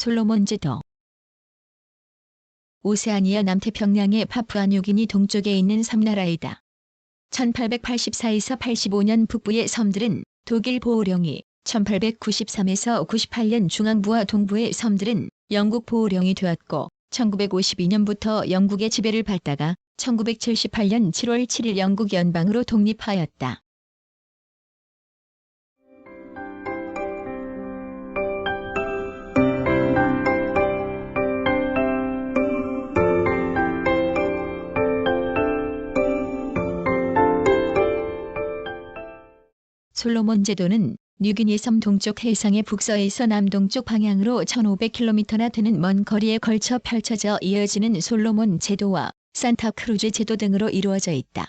솔로몬 제도. 오세아니아 남태평양의 파푸아뉴기니 동쪽에 있는 섬나라이다. 1884에서 85년 북부의 섬들은 독일 보호령이, 1893에서 98년 중앙부와 동부의 섬들은 영국 보호령이 되었고 1952년부터 영국의 지배를 받다가 1978년 7월 7일 영국 연방으로 독립하였다. 솔로몬 제도는 뉴기니 섬 동쪽 해상의 북서에서 남동쪽 방향으로 1500km나 되는 먼 거리에 걸쳐 펼쳐져 이어지는 솔로몬 제도와 산타크루즈 제도 등으로 이루어져 있다.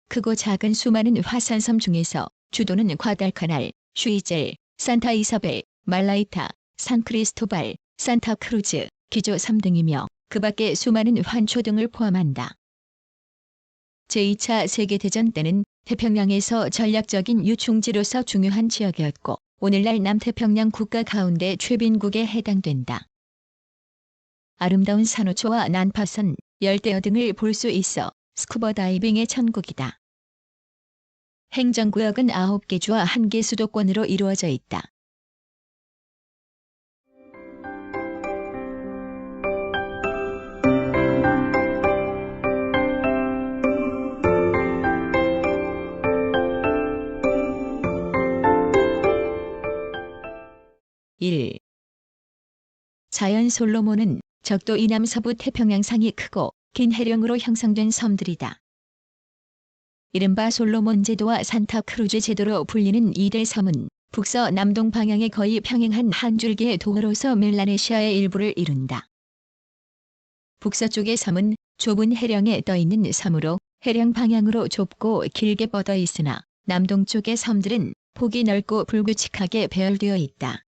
크고 작은 수많은 화산섬 중에서 주도는 과달카날, 슈이젤, 산타 이사벨, 말라이타, 산크리스토발, 산타크루즈, 기조섬 등이며 그 밖에 수많은 환초 등을 포함한다. 제2차 세계대전 때는 태평양에서 전략적인 유충지로서 중요한 지역이었고 오늘날 남태평양 국가 가운데 최빈국에 해당된다. 아름다운 산호초와 난파선, 열대어 등을 볼 수 있어 스쿠버 다이빙의 천국이다. 행정구역은 9개 주와 1개 수도권으로 이루어져 있다. (1) 자연 솔로몬은 적도 이남서부 태평양상이 크고 긴 해령으로 형성된 섬들이다. 이른바 솔로몬 제도와 산타크루즈 제도로 불리는 이들 섬은 북서 남동 방향에 거의 평행한 한 줄기의 도로로서 멜라네시아의 일부를 이룬다. 북서쪽의 섬은 좁은 해령에 떠있는 섬으로 해령 방향으로 좁고 길게 뻗어 있으나 남동쪽의 섬들은 폭이 넓고 불규칙하게 배열되어 있다.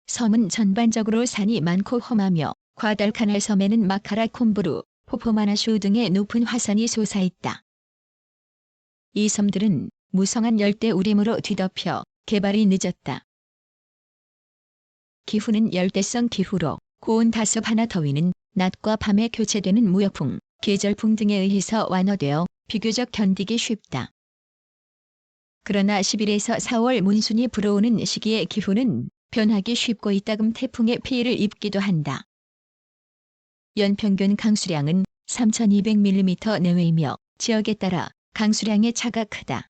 섬은 전반적으로 산이 많고 험하며 과달카날 섬에는 마카라 콤부루, 포포마나슈 등의 높은 화산이 솟아있다. 이 섬들은 무성한 열대 우림으로 뒤덮여 개발이 늦었다. 기후는 열대성 기후로 고온 다습 하나 더위는 낮과 밤에 교체되는 무역풍, 계절풍 등에 의해서 완화되어 비교적 견디기 쉽다. 그러나 10일에서 4월 몬순이 불어오는 시기의 기후는 변하기 쉽고 이따금 태풍의 피해를 입기도 한다. 연평균 강수량은 3200mm 내외이며 지역에 따라 강수량의 차가 크다.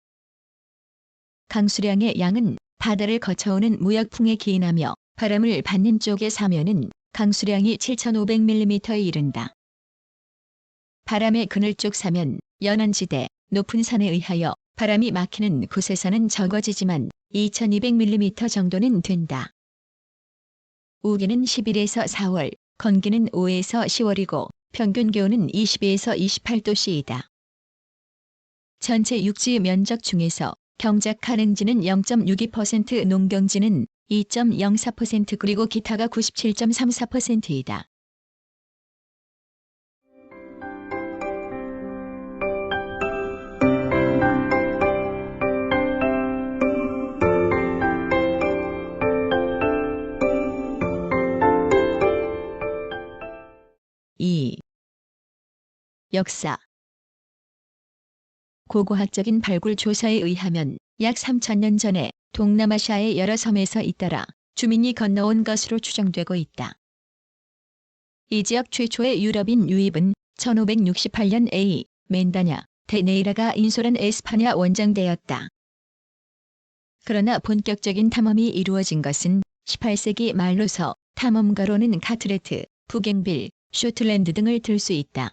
강수량의 양은 바다를 거쳐오는 무역풍에 기인하며 바람을 받는 쪽의 사면은 강수량이 7500mm에 이른다. 바람의 그늘 쪽 사면, 연안지대, 높은 산에 의하여 바람이 막히는 곳에서는 적어지지만 2200mm 정도는 된다. 우기는 10일에서 4월, 건기는 5에서 10월이고 평균 기온은 22에서 28도씨이다. 전체 육지 면적 중에서 경작 가능지는 0.62%, 농경지는 2.04% 그리고 기타가 97.34%이다. (2) 역사. 고고학적인 발굴 조사에 의하면 약 3000년 전에 동남아시아의 여러 섬에서 잇따라 주민이 건너온 것으로 추정되고 있다. 이 지역 최초의 유럽인 유입은 1568년 A. 멘다냐, 데네이라가 인솔한 에스파냐 원정대였다. 그러나 본격적인 탐험이 이루어진 것은 18세기 말로서 탐험가로는 카트레트, 부갱빌, 쇼틀랜드 등을 들 수 있다.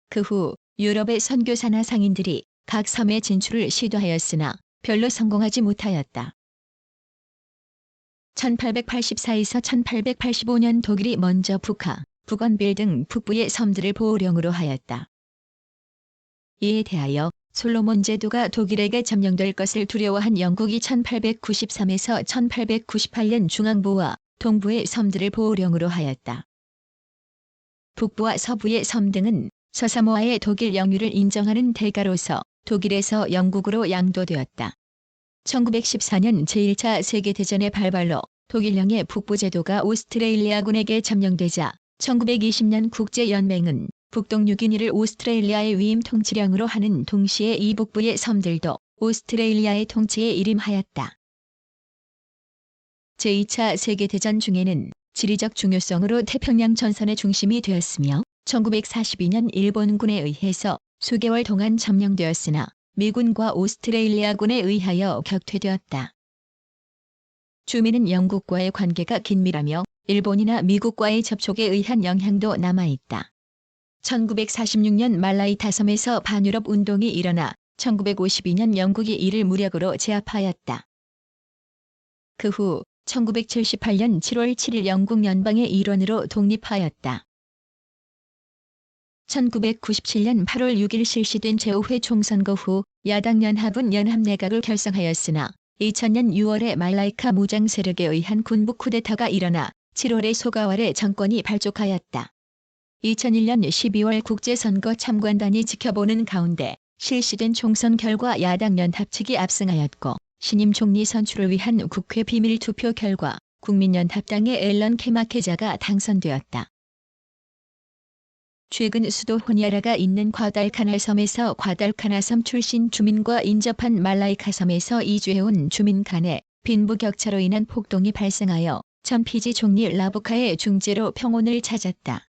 그 후 유럽의 선교사나 상인들이 각 섬의 진출을 시도하였으나 별로 성공하지 못하였다. 1884에서 1885년 독일이 먼저 북하, 북언빌 등 북부의 섬들을 보호령으로 하였다. 이에 대하여 솔로몬 제도가 독일에게 점령될 것을 두려워한 영국이 1893에서 1898년 중앙부와 동부의 섬들을 보호령으로 하였다. 북부와 서부의 섬 등은 서사모아의 독일 영유를 인정하는 대가로서 독일에서 영국으로 양도되었다. 1914년 제1차 세계대전의 발발로 독일령의 북부제도가 오스트레일리아군에게 점령되자 1920년 국제연맹은 북동 뉴기니를 오스트레일리아의 위임 통치령으로 하는 동시에 이 북부의 섬들도 오스트레일리아의 통치에 이름하였다. 제2차 세계대전 중에는 지리적 중요성으로 태평양 전선의 중심이 되었으며 1942년 일본군에 의해서 수개월 동안 점령되었으나 미군과 오스트레일리아군에 의하여 격퇴되었다. 주민은 영국과의 관계가 긴밀하며 일본이나 미국과의 접촉에 의한 영향도 남아있다. 1946년 말라이타 섬에서 반유럽 운동이 일어나 1952년 영국이 이를 무력으로 제압하였다. 그 후 1978년 7월 7일 영국 연방의 일원으로 독립하였다. 1997년 8월 6일 실시된 제5회 총선거 후 야당 연합은 연합내각을 결성하였으나 2000년 6월에 말라이카 무장 세력에 의한 군부 쿠데타가 일어나 7월에 소가와레 정권이 발족하였다. 2001년 12월 국제선거 참관단이 지켜보는 가운데 실시된 총선 결과 야당 연합 측이 압승하였고 신임 총리 선출을 위한 국회 비밀 투표 결과 국민연합당의 앨런 케마케자가 당선되었다. 최근 수도 호니아라가 있는 과달카날 섬에서 과달카날 섬 출신 주민과 인접한 말라이카 섬에서 이주해온 주민 간의 빈부격차로 인한 폭동이 발생하여 전 피지 총리 라부카의 중재로 평온을 찾았다.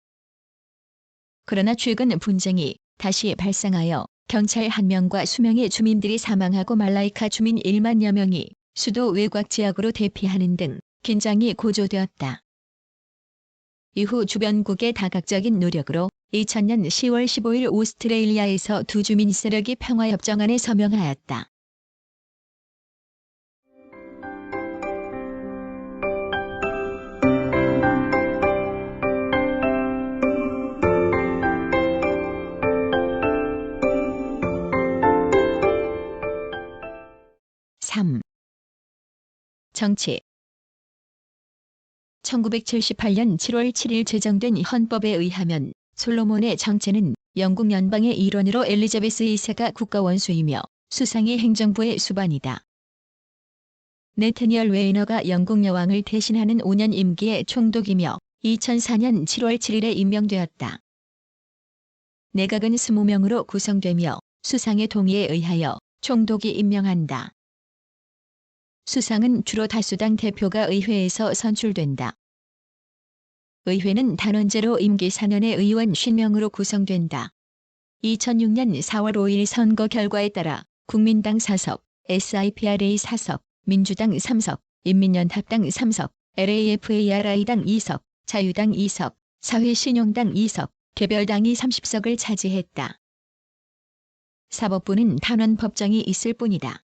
그러나 최근 분쟁이 다시 발생하여 경찰 1명과 수명의 주민들이 사망하고 말라이카 주민 1만여 명이 수도 외곽 지역으로 대피하는 등 긴장이 고조되었다. 이후 주변국의 다각적인 노력으로 2000년 10월 15일 오스트레일리아에서 두 주민 세력이 평화협정안에 서명하였다. 정치 1978년 7월 7일 제정된 헌법에 의하면 솔로몬의 정체는 영국 연방의 일원으로 엘리자베스 2세가 국가원수이며 수상이 행정부의 수반이다. 네타니얼 웨이너가 영국 여왕을 대신하는 5년 임기의 총독이며 2004년 7월 7일에 임명되었다. 내각은 20명으로 구성되며 수상의 동의에 의하여 총독이 임명한다. 수상은 주로 다수당 대표가 의회에서 선출된다. 의회는 단원제로 임기 4년의 의원 50명으로 구성된다. 2006년 4월 5일 선거 결과에 따라 국민당 4석, SIPRA 4석, 민주당 3석, 인민연합당 3석, LAFARI당 2석, 자유당 2석, 사회신용당 2석, 개별당이 30석을 차지했다. 사법부는 단원 법정이 있을 뿐이다.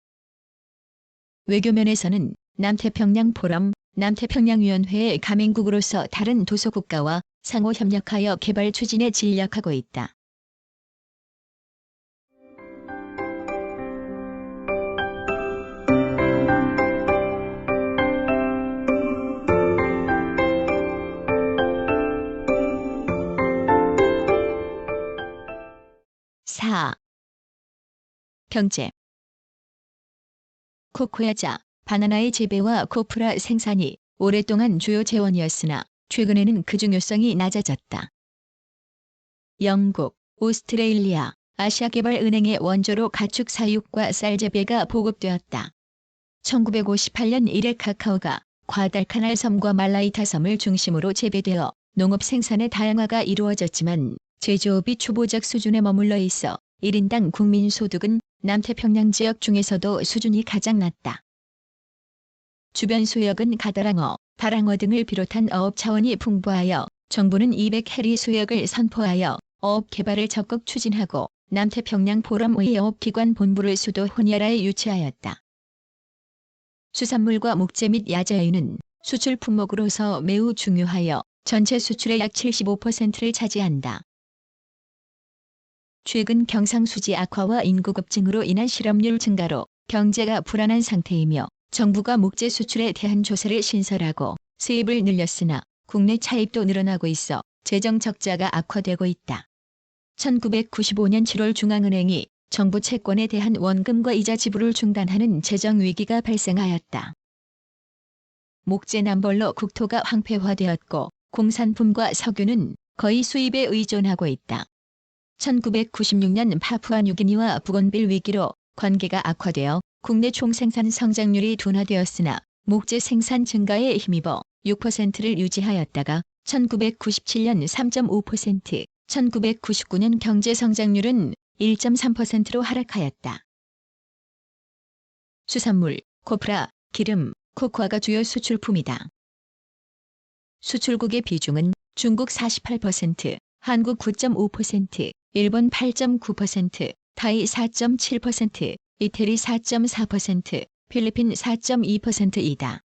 외교면에서는 남태평양 포럼, 남태평양위원회의 가맹국으로서 다른 도서국가와 상호 협력하여 개발 추진에 진력하고 있다. 경제 코코야자, 바나나의 재배와 코프라 생산이 오랫동안 주요 재원이었으나 최근에는 그 중요성이 낮아졌다. 영국, 오스트레일리아, 아시아개발은행의 원조로 가축 사육과 쌀 재배가 보급되었다. 1958년 이래 카카오가 과달카날 섬과 말라이타 섬을 중심으로 재배되어 농업 생산의 다양화가 이루어졌지만 제조업이 초보적 수준에 머물러 있어 1인당 국민소득은 남태평양 지역 중에서도 수준이 가장 낮다. 주변 수역은 가다랑어, 다랑어 등을 비롯한 어업 차원이 풍부하여 정부는 200해리 수역을 선포하여 어업 개발을 적극 추진하고 남태평양 포럼의 어업기관 본부를 수도 호니아라에 유치하였다. 수산물과 목재 및 야자유는 수출 품목으로서 매우 중요하여 전체 수출의 약 75%를 차지한다. 최근 경상수지 악화와 인구 급증으로 인한 실업률 증가로 경제가 불안한 상태이며 정부가 목재 수출에 대한 조사를 신설하고 수입을 늘렸으나 국내 차입도 늘어나고 있어 재정 적자가 악화되고 있다. 1995년 7월 중앙은행이 정부 채권에 대한 원금과 이자 지불을 중단하는 재정 위기가 발생하였다. 목재 남벌로 국토가 황폐화되었고 공산품과 석유는 거의 수입에 의존하고 있다. 1996년 파푸아뉴기니와 부건빌 위기로 관계가 악화되어 국내 총생산 성장률이 둔화되었으나 목재 생산 증가에 힘입어 6%를 유지하였다가 1997년 3.5%, 1999년 경제 성장률은 1.3%로 하락하였다. 수산물, 코프라, 기름, 코코아가 주요 수출품이다. 수출국의 비중은 중국 48%, 한국 9.5%, 일본 8.9%, 타이 4.7%, 이태리 4.4%, 필리핀 4.2%이다.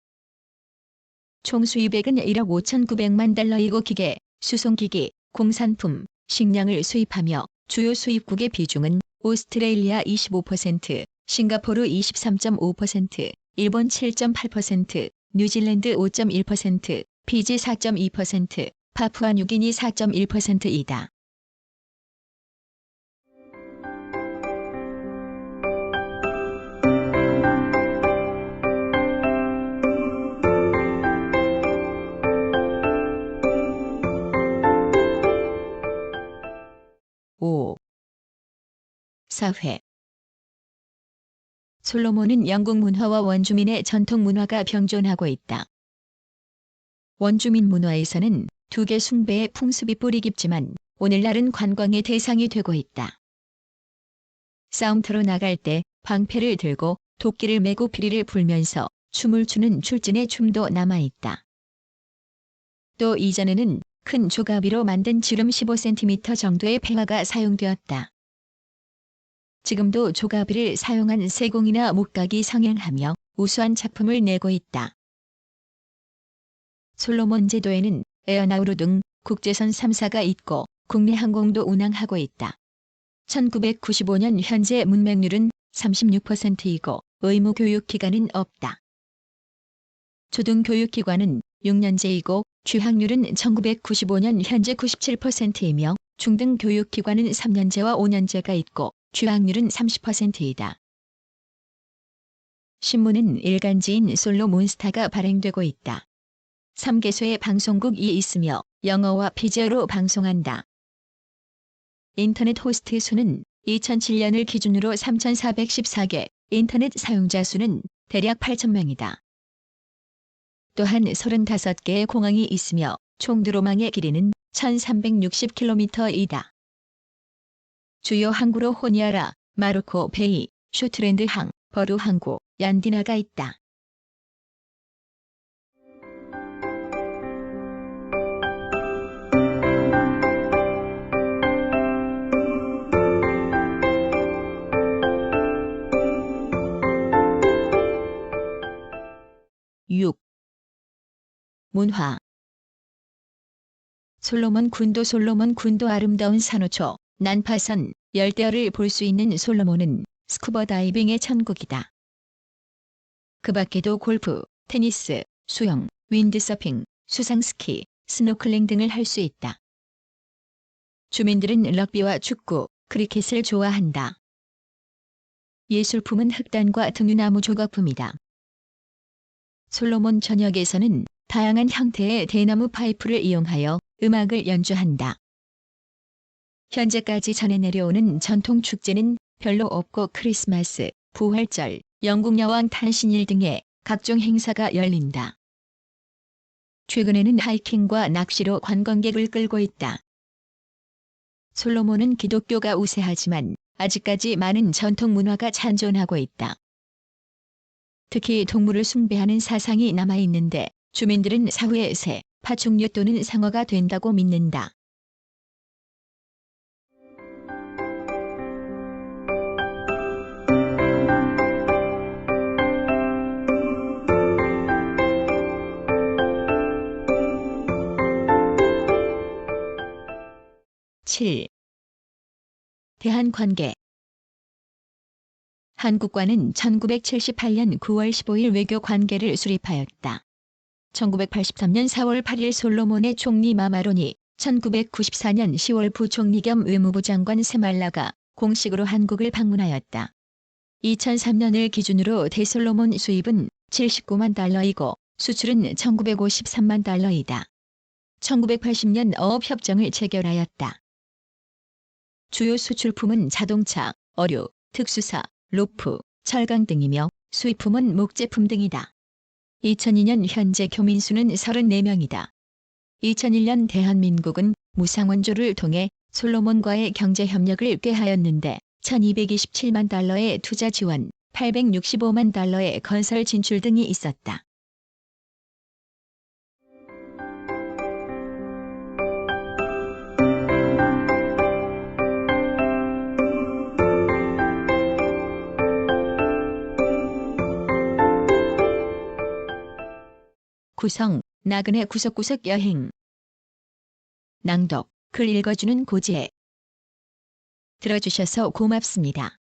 총 수입액은 1억 5,900만 달러이고 기계, 수송기기, 공산품, 식량을 수입하며 주요 수입국의 비중은 오스트레일리아 25%, 싱가포르 23.5%, 일본 7.8%, 뉴질랜드 5.1%, 피지 4.2%, 파푸아뉴기니 4.1%이다. 사회. 솔로몬은 영국 문화와 원주민의 전통 문화가 병존하고 있다. 원주민 문화에서는 두개 숭배의 풍습이 뿌리 깊지만 오늘날은 관광의 대상이 되고 있다. 싸움터로 나갈 때 방패를 들고 도끼를 메고 피리를 불면서 춤을 추는 출진의 춤도 남아있다. 또 이전에는 큰 조가비로 만든 지름 15cm 정도의 폐화가 사용되었다. 지금도 조가비를 사용한 세공이나 목각이 성행하며 우수한 작품을 내고 있다. 솔로몬 제도에는 에어나우루 등 국제선 3사가 있고 국내 항공도 운항하고 있다. 1995년 현재 문맹률은 36%이고 의무 교육기관은 없다. 초등교육기관은 6년제이고 취학률은 1995년 현재 97%이며 중등교육기관은 3년제와 5년제가 있고 취학률은 30%이다. 신문은 일간지인 솔로몬스타가 발행되고 있다. 3개소의 방송국이 있으며 영어와 피지어로 방송한다. 인터넷 호스트 수는 2007년을 기준으로 3,414개, 인터넷 사용자 수는 대략 8,000명이다. 또한 35개의 공항이 있으며 총 드로망의 길이는 1,360km이다. 주요 항구로 호니아라, 마르코 베이, 슈트랜드 항, 버루 항구, 얀디나가 있다. 문화. 솔로몬 군도 아름다운 산호초, 난파선, 열대어를 볼 수 있는 솔로몬은 스쿠버 다이빙의 천국이다. 그 밖에도 골프, 테니스, 수영, 윈드서핑, 수상스키, 스노클링 등을 할 수 있다. 주민들은 럭비와 축구, 크리켓을 좋아한다. 예술품은 흑단과 등유나무 조각품이다. 솔로몬 전역에서는 다양한 형태의 대나무 파이프를 이용하여 음악을 연주한다. 현재까지 전해 내려오는 전통 축제는 별로 없고 크리스마스, 부활절, 영국 여왕 탄신일 등의 각종 행사가 열린다. 최근에는 하이킹과 낚시로 관광객을 끌고 있다. 솔로몬은 기독교가 우세하지만 아직까지 많은 전통 문화가 잔존하고 있다. 특히 동물을 숭배하는 사상이 남아있는데 주민들은 사후에 새, 파충류 또는 상어가 된다고 믿는다. 대한관계. 한국과는 1978년 9월 15일 외교 관계를 수립하였다. 1983년 4월 8일 솔로몬의 총리 마마론이 1994년 10월 부총리 겸 외무부 장관 세말라가 공식으로 한국을 방문하였다. 2003년을 기준으로 대솔로몬 수입은 79만 달러이고 수출은 1953만 달러이다. 1980년 어업협정을 체결하였다. 주요 수출품은 자동차, 어류, 특수사, 로프, 철강 등이며 수입품은 목제품 등이다. 2002년 현재 교민수는 34명이다. 2001년 대한민국은 무상원조를 통해 솔로몬과의 경제협력을 꾀하였는데 1227만 달러의 투자 지원, 865만 달러의 건설 진출 등이 있었다. 구성, 나그네 구석구석 여행. 낭독, 글 읽어주는 고지혜. 들어주셔서 고맙습니다.